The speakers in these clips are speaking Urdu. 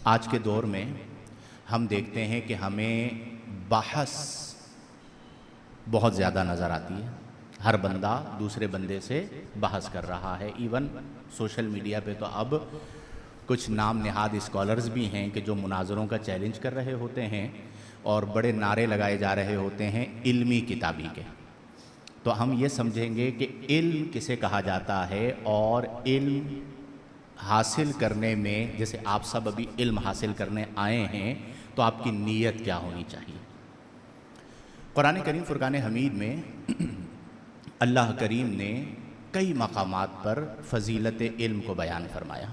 آج کے دور میں ہم دیکھتے ہیں کہ ہمیں بحث بہت زیادہ نظر آتی ہے. ہر بندہ دوسرے بندے سے بحث کر رہا ہے. ایون سوشل میڈیا پہ تو اب کچھ نام نہاد اسکالرز بھی ہیں کہ جو مناظروں کا چیلنج کر رہے ہوتے ہیں اور بڑے نعرے لگائے جا رہے ہوتے ہیں علمی کتابی کے. تو ہم یہ سمجھیں گے کہ علم کسے کہا جاتا ہے، اور علم حاصل کرنے میں، جیسے آپ سب ابھی علم حاصل کرنے آئے ہیں، تو آپ کی نیت کیا ہونی چاہیے. قرآن کریم فرقان حمید میں اللہ کریم نے کئی مقامات پر فضیلت علم کو بیان فرمایا.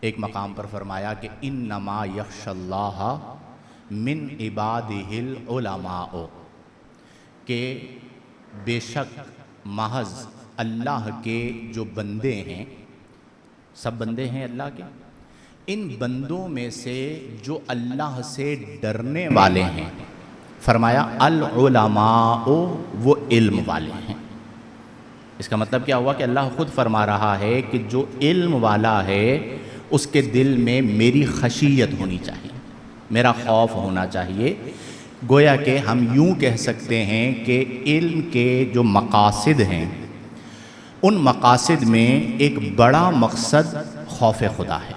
ایک مقام پر فرمایا کہ انما یخشی اللہ من عبادہ العلماء، کہ بے شک محض اللہ کے جو بندے ہیں، سب بندے ہیں اللہ کے، ان بندوں میں سے جو اللہ سے ڈرنے والے ہیں، فرمایا العلماء، وہ علم والے ہیں. اس کا مطلب کیا ہوا کہ اللہ خود فرما رہا ہے کہ جو علم والا ہے اس کے دل میں میری خشیت ہونی چاہیے، میرا خوف ہونا چاہیے. گویا کہ ہم یوں کہہ سکتے ہیں کہ علم کے جو مقاصد ہیں، ان مقاصد میں ایک بڑا مقصد خوف خدا ہے،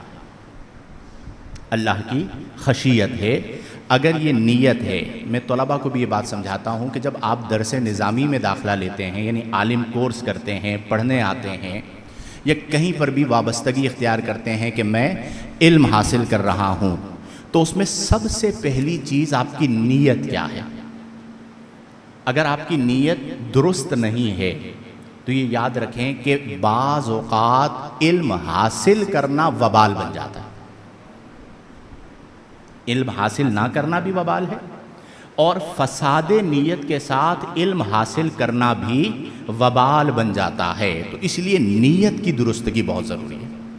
اللہ کی خشیت ہے. اگر یہ نیت ہے، میں طلباء کو بھی یہ بات سمجھاتا ہوں کہ جب آپ درس نظامی میں داخلہ لیتے ہیں، یعنی عالم کورس کرتے ہیں، پڑھنے آتے ہیں، یا کہیں پر بھی وابستگی اختیار کرتے ہیں کہ میں علم حاصل کر رہا ہوں، تو اس میں سب سے پہلی چیز آپ کی نیت کیا ہے. اگر آپ کی نیت درست نہیں ہے تو یہ یاد رکھیں کہ بعض اوقات علم حاصل کرنا وبال بن جاتا ہے. علم حاصل نہ کرنا بھی وبال ہے، اور فساد نیت کے ساتھ علم حاصل کرنا بھی وبال بن جاتا ہے. تو اس لیے نیت کی درستگی بہت ضروری ہے.